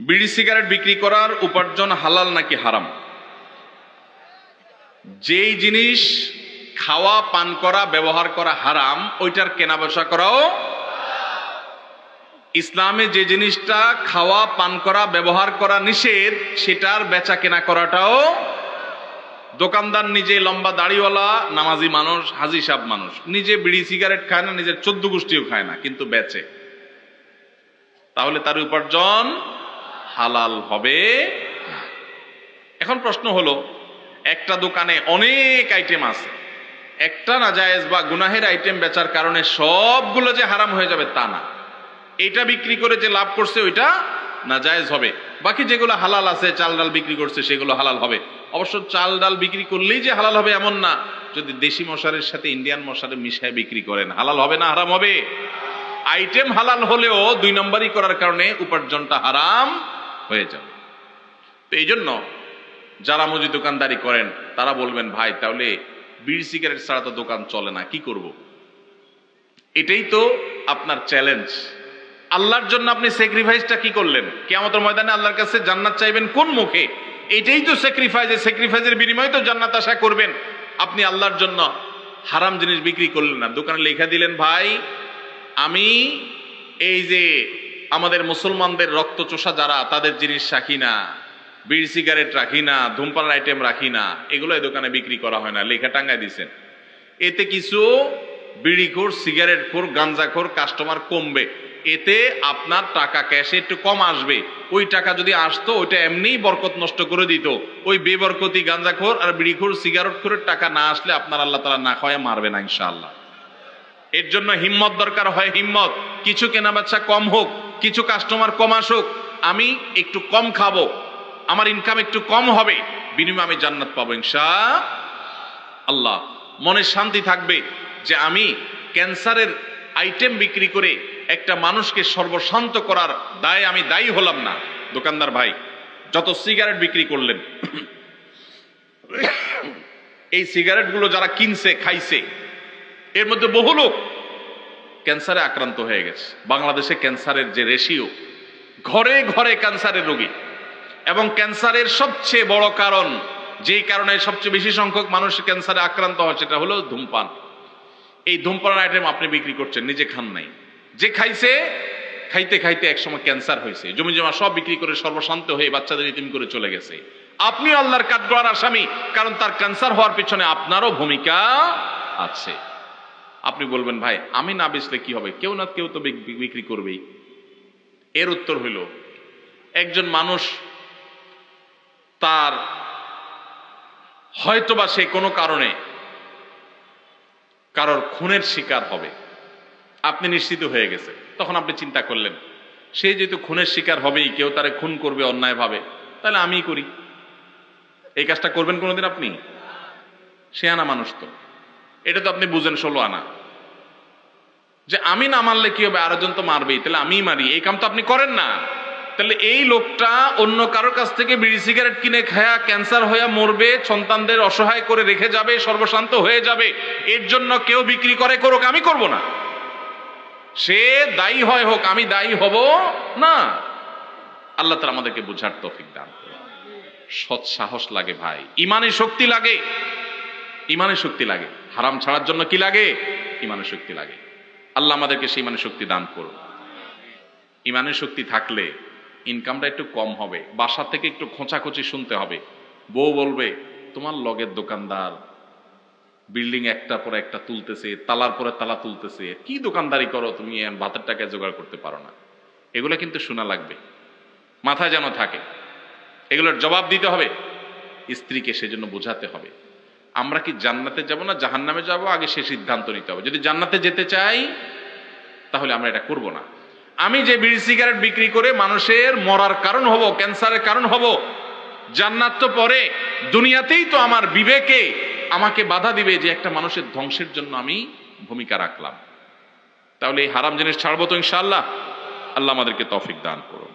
বিড়ি সিগারেট বিক্রি করার উপার্জন হালাল নাকি হারাম? যেই জিনিস খাওয়া, পান করা, ব্যবহার করা হারাম, ওইটার কেনা বেচা করাও। ইসলামে যে জিনিসটা খাওয়া, পান করা, ব্যবহার করা নিষেধ, সেটার বেচা কেনা করাটাও। দোকানদার নিজে লম্বা দাড়িওয়ালা নামাজি মানুষ, হাজি সাহেব মানুষ, নিজে বিড়ি সিগারেট খায় না, নিজের 14 গোষ্ঠীও খায় না, কিন্তু বেচে, তাহলে তার উপার্জন হালাল হবে না। এখন প্রশ্ন হলো, একটা দোকানে অনেক আইটেম আছে, একটা নাজায়েজ বা গুনাহের আইটেম বেচার কারণে সবগুলো যে হারাম হয়ে যাবে তা না। এটা বিক্রি করে যে লাভ করছে ওইটা নাজায়েজ হবে, বাকি যেগুলো হালাল আছে, চাল ডাল বিক্রি করছে সেগুলো হালাল হবে। অবশ্য চাল ডাল বিক্রি করলেই যে হালাল হবে এমন না, যদি দেশি মশারের সাথে ইন্ডিয়ান মশারে মিশায় বিক্রি করেন হালাল হবে না হারাম হবে? আইটেম হালাল হলেও 2 নম্বরই করার কারণে উপার্জনটা হারাম হয়ে যাবে। তো এই জন্য যারা মুদি দোকানদারি করেন তারা বলবেন, ভাই তাহলে বিড়ি সিগারেট ছাড়া তো দোকান চলে না, কি করব? এটাই তো আপনার চ্যালেঞ্জ। আল্লাহর জন্য আপনি স্যাক্রিফাইসটা কি করলেন? কিয়ামতের ময়দানে আল্লাহর কাছে জান্নাত চাইবেন কোন মুখে? এটাই তো স্যাক্রিফাইস। স্যাক্রিফাইসের বিনিময়ে তো জান্নাত আশা করবেন। আপনি আল্লাহর জন্য হারাম জিনিস বিক্রি করলেন না, দোকানে লেখা দিলেন, ভাই আমি এই যে আমাদের মুসলমানদের রক্তচোষা যারা, তাদের জিনিস রাখি না, বিড়ি সিগারেট রাখি না, ধূমপানের আইটেম রাখি না, এগুলো এই দোকানে বিক্রি করা হয় না, লেখা টাঙ্গায় দিছেন। এতে কিছু বিড়িখোর, সিগারেটখোর, গাঞ্জাখোর কাস্টমার কমবে, এতে আপনার টাকা ক্যাশে একটু কম আসবে। ওই টাকা যদি আসতো ওইটা এমনিই বরকত নষ্ট করে দিত। ওই বেবরকতি গাঞ্জাখোর আর বিড়িখোর, সিগারেটখোরের টাকা না আসলে আপনার আল্লাহ তাআলা না খাওয়ায় মারবে না ইনশাআল্লাহ। এর জন্য হিম্মত দরকার হয়, হিম্মত। কিছু কেনাবেচা কম হোক, কিছু কাস্টমার কম আসুক, আমি একটু কম খাবো, আমার ইনকাম একটু কম হবে, বিনিময়ে আমি জান্নাত পাবো ইনশাআল্লাহ। মনে শান্তি থাকবে যে আমি ক্যান্সারের আইটেম বিক্রি করে একটা মানুষকে সর্বশান্ত করার দায়ে আমি দায়ী হলাম না। দোকানদার ভাই যত সিগারেট বিক্রি করলেন, এই সিগারেটগুলো যারা কিনছে, খাইছে, এর মধ্যে বহু লোক ক্যান্সারে আক্রান্ত হয়ে গেছে। বাংলাদেশে ক্যান্সারের যে রেশিও, ঘরে ঘরে ক্যান্সারের রোগী, এবং ক্যান্সারের সবচেয়ে বড় কারণ, যেই কারণে সবচেয়ে বেশি সংখ্যক মানুষ ক্যান্সারে আক্রান্ত হয়, সেটা হলো ধূমপান। এই ধূমপান আইটেম আপনি বিক্রি করছেন, নিজে খান নাই, যে খাইছে, খাইতে খাইতে একসময় ক্যান্সার হয়েছে, জমি জমা সব বিক্রি করে সর্বশান্ত হয়ে বাচ্চাদের ইতিম করে চলে গেছে। আপনি আল্লাহর কাঠগড়ার আসামি, কারণ তার ক্যান্সার হওয়ার পিছনে আপনারও ভূমিকা আছে। আপনি বলবেন, ভাই আমি না বেচলে কি হবে? কেউ না কেউ তো বিক্রি করবেই। এর উত্তর হইল, একজন মানুষ তার হয়তোবা সে কোনো কারণে কারোর খুনের শিকার হবে, আপনি নিশ্চিত হয়ে গেছে, তখন আপনি চিন্তা করলেন সে যেহেতু খুনের শিকার হবেই, কেউ তারে খুন করবে অন্যায়ভাবে, তাহলে আমিই করি। এই কাজটা করবেন কোনোদিন আপনি? সে আনা মানুষ তো, এটা তো আপনি বুঝেন 16 আনা, যে আমি না মারলে কি হবে, আরেকজন তো মারবেই, তাহলে আমিই মারি, এই কাম তো আপনি করেন না। তাহলে এই লোকটা অন্য কারোর কাছ থেকে বিড়ি সিগারেট কিনে খায়া ক্যান্সার হয়ে মরবে, সন্তানদের অসহায় করে রেখে যাবে, সর্বশান্ত হয়ে যাবে। এর জন্য কেউ বিক্রি করে করুক, আমি করব না। সে দায়ী হয় হোক, আমি দায়ী হব না। আল্লাহ তাআলা আমাদেরকে বুঝার তৌফিক দান করুন। সৎ সাহস লাগে ভাই, ইমানের শক্তি লাগে, ইমানের শক্তি লাগে। হারাম ছাড়ার জন্য কি লাগে? ইমানের শক্তি লাগে। আল্লাহ আমাদেরকে সেই ইমানের শক্তি দান করুন। ইমানের শক্তি থাকলে ইনকামটা একটু কম হবে, বাসা থেকে একটু খোঁচাখুচি শুনতে হবে। বউ বলবে, তোমার লগের দোকানদার বিল্ডিং একটা পরে একটা তুলতেছে, তালার পরে তালা তুলতেছে, কি দোকানদারি করো তুমি, ভাতের টাকা জোগাড় করতে পারো না। এগুলো কিন্তু শোনা লাগবে, মাথায় যেন থাকে, এগুলোর জবাব দিতে হবে। স্ত্রীকে সেজন্য বোঝাতে হবে, আমরা কি জান্নাতে যাব না জাহান্নামে যাব, আগে সে সিদ্ধান্ত নিতে হবে। যদি জান্নাতে যেতে চাই তাহলে আমরা এটা করব না। আমি যে বিড়ি সিগারেট বিক্রি করে মানুষের মরার কারণ হব, ক্যান্সারের কারণ হব, জান্নাত তো পরে, দুনিয়াতেই তো আমার বিবেকে আমাকে বাধা দিবে যে একটা মানুষের ধ্বংসের জন্য আমি ভূমিকা রাখলাম। তাহলে এই হারাম জিনিস ছাড়বো তো ইনশাআল্লাহ। আল্লাহ আমাদেরকে তৌফিক দান করুন।